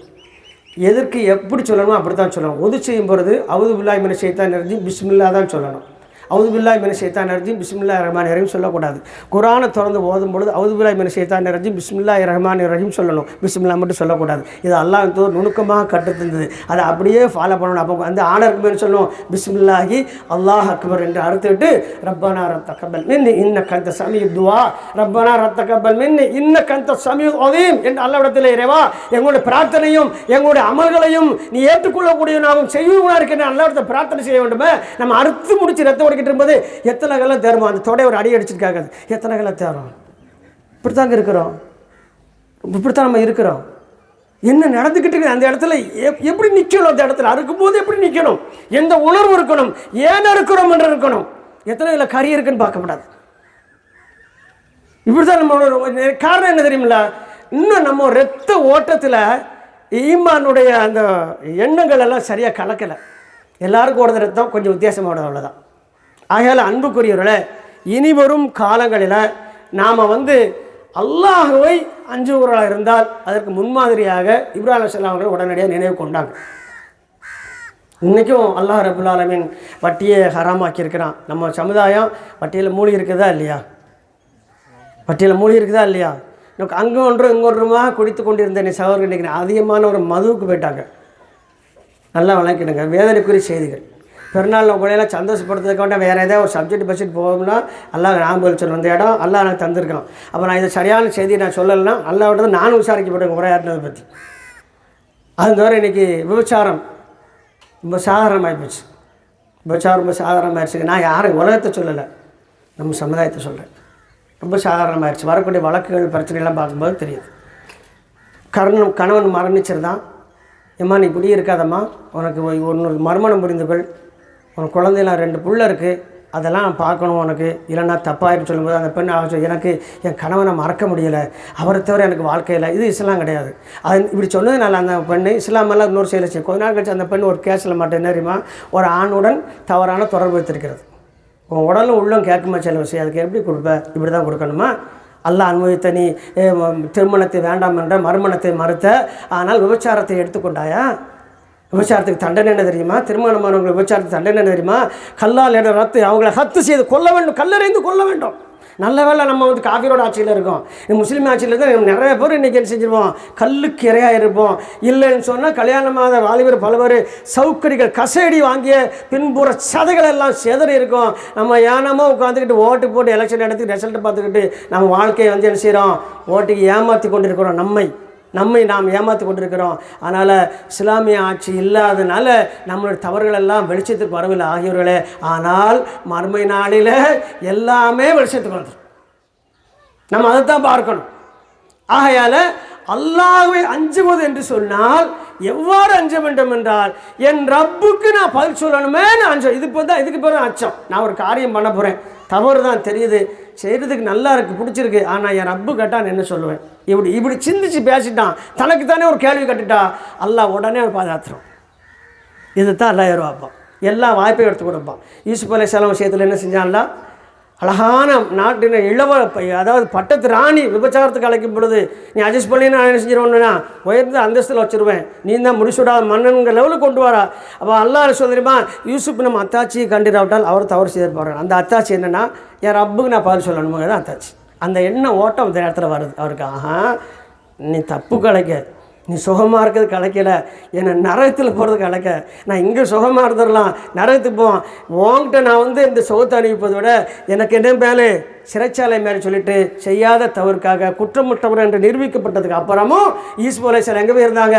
எதற்கு எப்படி சொல்லணுமோ அப்படி தான் சொல்லணும். ஒது செய்யும் பொழுது அவுது பில்லாஹி மினஷ் ஷைத்தானிர் ரஜீம் பிஸ்மில்லா தான் சொல்லணும். அவுது பில்லாஹி மினஷ் ஷைத்தானிர் ரஜீம் பிஸ்மில்லாஹிர் ரஹ்மானிர் ரஹீம் சொல்லக்கூடாது. குர்ஆனை திறந்து ஓதும் பொழுது அவுது பில்லாஹி மினஷ் ஷைத்தானிர் ரஜீம் பிஸ்மில்லாஹிர் ரஹ்மானிர் ரஹீம் சொல்லணும், பிஸ்மில்லா மட்டும் சொல்லக்கூடாது. இது அல்லாஹ் ஒரு நுணுக்கமாக கற்றுத்தந்தது, அதை அப்படியே ஃபாலோ பண்ணணும். அப்போ அந்த ஆர்டருக்கு மேலே சொல்லணும், பிஸ்மில்லாஹி அல்லாஹ் அக்பர் என்று அறுத்துவிட்டு ரப்பனா தக்கபல் மின்னி இன்னக அன்த ஸமீஉத் துஆ, ரப்பனா தக்கபல் மின்னி இன்னக அன்த ஸமீஉல் அலீம் என்று அல்லாஹ்விடத்தில் இறைவா எங்களுடைய பிரார்த்தனையும் எங்களுடைய அமல்களையும் நீ ஏற்றுக்கொள்ளக்கூடியவனாகவும் செய்வனாக இருக்க அல்லாஹ்விடத்தில் பிரார்த்தனை செய்ய வேண்டுமே. நம்ம அறுத்து முடிச்சு ரத்தம் இருக்கும்போது எத்தனை கலம் தேரும், அந்த தொடை ஒரு அடி அடிச்சிருக்காங்க, எத்தனை கலம் தேரும். இப்படித்தாங்க இருக்கிறோம், இப்படித்தான் நம்ம இருக்கிறோம். என்ன நடந்துக்கிட்டு இருக்கு அந்த இடத்துல? எப்படி நிற்கணும்? அந்த இடத்துல அறுக்கும்போது எப்படி நிற்கணும்? எந்த உணர்வு இருக்கணும்? ஏன் இருக்கிறோம் என்று இருக்கணும். எத்தனை இதில் கறி இருக்குன்னு பார்க்கப்படாது. இப்படித்தான் நம்ம காரணம் என்ன தெரியுமில்ல? இன்னும் நம்ம ரத்த ஓட்டத்தில் ஈமானுடைய அந்த எண்ணங்கள் எல்லாம் சரியாக கலக்கலை. எல்லாருக்கும் ஓடுற ரத்தம் கொஞ்சம் வித்தியாசமாக ஓடுறது, அவ்வளோதான். ஆகையால் அன்புக்குரியவர்களே, இனி வரும் காலங்களில் நாம் அல்லாஹ்வை அஞ்சுகிறவர்களாக இருந்தால் அதற்கு முன்மாதிரியாக இப்ராஹிம் அலைஹிஸ்ஸலாம் அவர்கள் உடனடியாக நினைவு கொண்டாங்க. இன்றைக்கும் அல்லாஹ் ரப்புல் ஆலமீன் வட்டியை ஹராமாக்கி இருக்கிறான். நம்ம சமுதாயம் வட்டியில் மூழ்கி இருக்குதா இல்லையா? வட்டியில் மூழ்கி இருக்குதா இல்லையா? அங்கே ஒன்றும் இங்கே ஒன்றுமா குடித்து கொண்டிருந்த நீ சகோதரர்கள் இன்றைக்கி அதிகமான ஒரு மதுவுக்கு போயிட்டாங்க. நல்லா வழங்கிடுங்க. வேதனைக்குரிய செய்திகள். பெருநாள் உங்களையெல்லாம் சந்தோஷப்படுத்துறதுக்கு வேண்டாம், வேறு ஏதாவது ஒரு சப்ஜெக்ட் பட்ஜெட் போகணும்னா அல்லாஹ் ஞாபகம் சொல்லணும், அந்த இடம் அல்லாஹ் எனக்கு தந்திருக்கான். அப்போ நான் இதை சரியான செய்தியை நான் சொல்லலைன்னா அல்லாஹ்விட நானும் விசாரிக்கப்பட்டேன் உரையாற்றினதை பற்றி. அது தவிர இன்றைக்கி விபச்சாரம் ரொம்ப சாதாரணமாகிப்போச்சு. விபச்சாரம் ரொம்ப சாதாரணமாகிடுச்சு. நான் யாரும் உலகத்தை சொல்லலை, நம்ம சமுதாயத்தை சொல்கிறேன். ரொம்ப சாதாரணமாகிடுச்சு. வரக்கூடிய வழக்குகள் பிரச்சனைலாம் பார்க்கும்போது தெரியுது. கணவன் மரணிச்சிருந்தான், ஏம்மா நீ இப்படி இருக்காதம்மா, உனக்கு ஒன்று மறுமணம் புரிந்துகள், உனக்கு குழந்தைலாம் 2 புள்ள இருக்குது, அதெல்லாம் பார்க்கணும் உனக்கு, இல்லைன்னா தப்பாயின்னு சொல்லும்போது அந்த பெண் எனக்கு என் கணவனை மறக்க முடியலை, அவரை தவிர எனக்கு வாழ்க்கையில். இது இஸ்லாம் கிடையாது. அது இப்படி சொன்னதுனால அந்த பெண்ணு இஸ்லாமெல்லாம் இன்னொரு செயலை செய்யும். கொஞ்ச நாள் கழிச்சு அந்த பெண் ஒரு கேஸில் மட்டும் என்ன தெரியுமா, ஒரு ஆணுடன் தவறான தொடர்பு வைத்திருக்கிறது. உன் உடலும் உள்ளம் கேட்குமா சில விஷயம், அதுக்கு எப்படி கொடுப்ப? இப்படி தான் கொடுக்கணுமா? அல்லாஹ் அனுமதித்த நீ திருமணத்தை வேண்டாம் என்ற மறுமணத்தை மறுத்த, ஆனால் விபச்சாரத்தை எடுத்துக்கொண்டாயா? விபச்சாரத்துக்கு தண்டனை என்ன தெரியுமா? திருமணமானவங்களுக்கு விபச்சாரத்துக்கு தண்டனை என்ன தெரியுமா? கல்லால் என்ற ரத்து அவங்களை ஹத்து செய்து கொல்ல வேண்டும், கல்லறைந்து கொல்ல வேண்டும். நல்ல வேலை நம்ம காஃபிரோட ஆட்சியில் இருக்கோம். முஸ்லீம் ஆட்சியில் தான் நிறைய பேர் இன்றைக்கி என்ன செஞ்சுருவோம், கல்லுக்கு இரையாக இருப்போம். இல்லைன்னு சொன்னால் கல்யாணமாத வாலிபர் பலவர் சவுக்கடிகள் கசையடி வாங்கிய பின்புற சதைகள் எல்லாம் செதறி இருக்கும். நம்ம ஏனமோ உட்காந்துக்கிட்டு ஓட்டு போட்டு எலெக்ஷன் எடுத்து ரிசல்ட்டை பார்த்துக்கிட்டு நம்ம வாழ்க்கையை என்ன செய்கிறோம், ஓட்டுக்கு ஏமாற்றி கொண்டிருக்கிறோம். நம்மை நாம் ஏமாற்றி கொண்டிருக்கிறோம். அதனால் இஸ்லாமிய ஆட்சி இல்லாதனால நம்மளுடைய தவறுகள் எல்லாம் வெளிச்சத்துக்கு வரவில்லை ஆகியோர்களே. ஆனால் மறுமை நாளில் எல்லாமே வெளிச்சத்துக்கு வந்துடும். நம்ம அதை தான் பார்க்கணும். ஆகையால் அல்லாஹ்வை அஞ்சுவது என்று சொன்னால் எவ்வாறு அஞ்ச வேண்டும் என்றால், என் ரப்புக்கு நான் பதில் சொல்லணுமே நான் அஞ்சம். இதுக்கு பிறகு அச்சம். நான் ஒரு காரியம் பண்ண போகிறேன், தவறு தான் தெரியுது, செய்கிறதுக்கு நல்லா இருக்குது, பிடிச்சிருக்கு, ஆனால் என் ரப்பு கேட்டால் என்ன சொல்லுவேன்? இப்படி சிந்திச்சு பேசிட்டான், தனக்கு தானே ஒரு கேள்வி கட்டுட்டா, அல்லாஹ் உடனே ஒரு பாதாத்திரம். இதுதான் அல்லாஹ் எதிர்பார்ப்பான். எல்லா வாய்ப்பையும் எடுத்து கொடுப்பான். யூசுப் அலைஹிஸ்ஸலாம் விஷயத்தில் என்ன செஞ்சான்ல, அழகான நாட்டின் அதாவது பட்டத்து ராணி விபச்சாரத்துக்கு அழைக்கும் பொழுது நீ அட்ஜஸ்ட் பண்ணி நான் என்ன செஞ்சிருவேன்னா உயர்ந்த அந்தஸ்தில் வச்சுருவேன், நீ தான் முடிச்சுடாத மன்னனுங்க லெவலுக்கு கொண்டு வரா. அப்போ அல்லாஹ் சொல்லிருமா, யூசுப் நம்ம அத்தாச்சியை கண்டிராவிட்டால் அவர் தவறு செய்திருப்பாரு. அந்த அத்தாச்சி என்னென்னா, என் ரப்புக்கு நான் பதில் சொல்லணுமோ தான் அத்தாச்சி. அந்த எண்ணம் ஓட்டம் அந்த நேரத்தில் வருது அவருக்கு. ஆஹா, நீ தப்பு கலைக்க, நீ சுகமாக இருக்கிறது கலைக்கலை, என்னை நரகத்தில் போகிறது கலைக்க, நான் இங்கே சுகமாக இருந்துடலாம், நரகத்துக்கு போவோம். உங்கள்கிட்ட நான் இந்த சுகத்தை அனுப்பிப்பதை விட எனக்கு என்ன மேலே சிறைச்சாலை மேலே சொல்லிட்டு செய்யாத தவறுக்காக குற்றமுற்றவர் என்று நிரூபிக்கப்பட்டதுக்கு அப்புறமும் யூசுப் அலைஹிஸ்ஸலாம் எங்கே போய் இருந்தாங்க?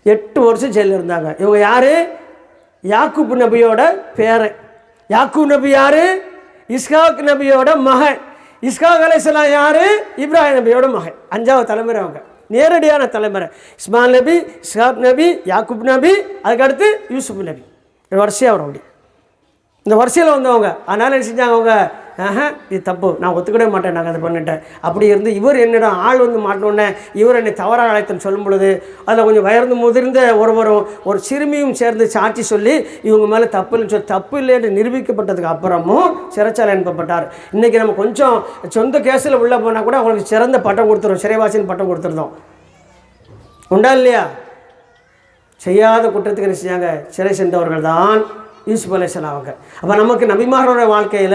8 வருஷம் ஜெயிலில் இருந்தாங்க. இவங்க யார்? யாக்கூப் நபியோட பேரன். யாக்கூப் நபி யார்? இஸ்ஹாக் நபியோட மகன். இஸ்ஹாக் அலைஹிஸ்ஸலாம் யார்? இப்ராஹிம் நபியோட மகன், 5வது தலைமுறை. அவங்க நேரடியான தலைமுறை. இஸ்மாயில் நபி, இஸ்ஹாக் நபி, யாக்கூப் நபி, அதுக்கடுத்து யூசுப் நபி. வரிசையாக வரும். அப்படி இந்த வரிசையில் வந்தவங்க. அதனால் என்ன செஞ்சாங்க அவங்க? இது தப்பு, நான் ஒத்துக்கிட மாட்டேன், நாங்கள் அதை பண்ணிட்டேன். அப்படி இருந்து இவர் என்னிடம் ஆள் வந்து மாட்டினோடனே இவர் என்னை தவறாக அழைத்தன்னு சொல்லும் பொழுது அதில் கொஞ்சம் வயர்ந்து முதிர்ந்த ஒருவரும் ஒரு சிறுமியும் சேர்ந்து சாட்சி சொல்லி இவங்க மேலே தப்பு இல்லைன்னு சொல்லி தப்பு இல்லை என்று நிரூபிக்கப்பட்டதுக்கு அப்புறமும் சிறைச்சாலை அனுப்பப்பட்டார். இன்றைக்கி நம்ம கொஞ்சம் சொந்த கேஸில் உள்ளே போனால் கூட அவங்களுக்கு சிறந்த பட்டம் கொடுத்துருவோம், சிறைவாசின்னு பட்டம் கொடுத்துருந்தோம். உண்டா இல்லையா? செய்யாத குற்றத்துக்கு என்ன செஞ்சாங்க? சிறை சென்றவர்கள் தான் யூசுப் அலைஹிஸ்ஸலாம் அவங்க. அப்போ நமக்கு நபிமாரோட வாழ்க்கையில்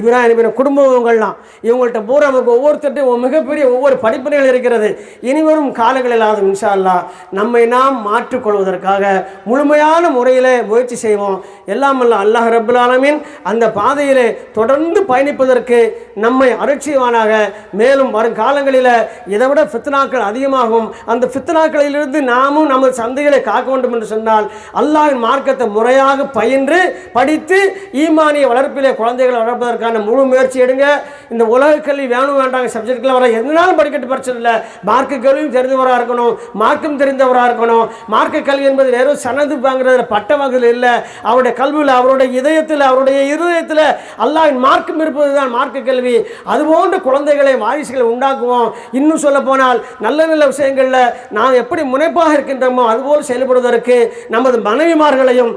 இப்ராஹிம் நபியோட குடும்பங்கள்லாம் இவங்கள்ட்ட பூரா நமக்கு ஒவ்வொருத்தட்டும் மிகப்பெரிய ஒவ்வொரு படிப்பினைகள் இருக்கிறது. இனிவரும் காலங்களில் ஆகும் இன்ஷா அல்லாஹ் நம்மை நாம் மாற்றிக்கொள்வதற்காக முழுமையான முறையில் முயற்சி செய்வோம். எல்லாம் அல்ல அல்லாஹ் ரப்புல் ஆலமீன் அந்த பாதையிலே தொடர்ந்து பயணிப்பதற்கு நம்மை அருட்சிவானாக. மேலும் வரும் காலங்களில் இதை விட ஃபித்னாக்கள் அதிகமாகும். அந்த ஃபித்னாக்களிலிருந்து நாமும் நமது சந்தைகளை காக்க வேண்டும் என்று சொன்னால் அல்லாஹ்வின் மார்க்கத்தை முறையாக பயின்று படித்து ஈமானிய வளர்ப்பிலே குழந்தைகளை வளர்ப்பதற்கான முழு முயற்சி எடுங்க. இந்த உலக கல்வி வேணும் வேண்டாங்க சப்ஜெக்ட்லாம் வர எதனாலும் படிக்கட்டு பிரச்சனை இல்லை. மார்க்க கல்வியும் தெரிந்தவராக இருக்கணும், மார்க்கம் தெரிந்தவராக இருக்கணும். மார்க்க கல்வி என்பது வெறும் சனது வாங்குறதுல பட்ட வகையில் இல்லை. அவருடைய கல்வியில் அவருடைய இதயத்தில் அல்லாஹ்வின் மார்க்கம் இருப்பது தான் மார்க்க கல்வி. அதுபோன்ற குழந்தைகளை வாரிசுகளை உண்டாக்குவோம். இன்னும் சொல்ல போனால் நல்ல நல்ல விஷயங்களில் நாம் எப்படி முனைப்பாக இருக்கின்றோமோ அதுபோல் செயல்படுவதற்கு நமது மனைவிமார்களையும்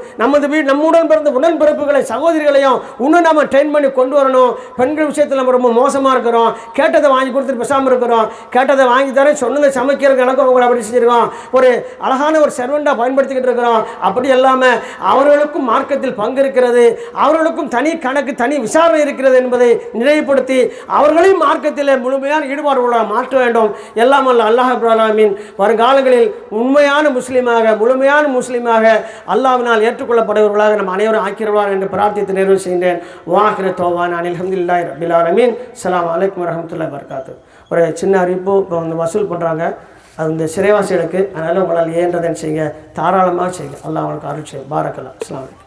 நம்முடன் பிறந்த உடன்பிறப்புகளை சகோதரிகளையும் இன்னும் நம்ம ட்ரெயின் பண்ணி கொண்டு வரணும். பெண்கள் விஷயத்தில் நம்ம ரொம்ப மோசமாக இருக்கிறோம். கேட்டதை வாங்கி கொடுத்துட்டு பேசாமல் இருக்கிறோம். கேட்டதை வாங்கி தரேன் சொன்னதை சமைக்கிறதுக்கு எனக்கும் அவங்களை அப்படி செஞ்சுருக்கோம். ஒரு அழகான ஒரு சர்வெண்டாக பயன்படுத்திக்கிட்டு இருக்கிறோம். அப்படி இல்லாமல் அவர்களுக்கும் மார்க்கத்தில் பங்கு இருக்கிறது, அவர்களுக்கும் தனி கணக்கு தனி விசாரணை இருக்கிறது என்பதை நினைவுபடுத்தி அவர்களையும் மார்க்கத்தில் முழுமையான ஈடுபாடு உள்ள மாற்ற வேண்டும். எல்லாம் அல்ல அல்லாஹ் ரப்புல் ஆலமீன் வருங்காலங்களில் உண்மையான முஸ்லீமாக முழுமையான முஸ்லீமாக அல்லாஹ்வினால் ஏற்றுக்கொள்ளப்படுவர்களாக நம்ம அனைவரும் ஆக்கிடுவார் என்று பிரார்த்தித்து நிறைவு செய்கின்றேன். வாஹிர தௌவானா அல்ஹம்துலில்லாஹி ரப்பில் ஆலமீன். அஸ்ஸலாமு அலைக்கும் வரஹ்மத்துல்லாஹி வபரகாத்துஹு. ஒரு சின்ன அறிவிப்பு, இப்போ வந்து வசூல் பண்ணுறாங்க அது இந்த சிறைவாசிகளுக்கு. அதனால் உங்களால் ஏன்றதை செய்யுங்க, தாராளமாக செய்யுங்க. அல்லாஹ் உங்களுக்கு அருள் செய்யும். பாரக்கல்லாஹ். அஸ்ஸலாமு அலைக்கும்.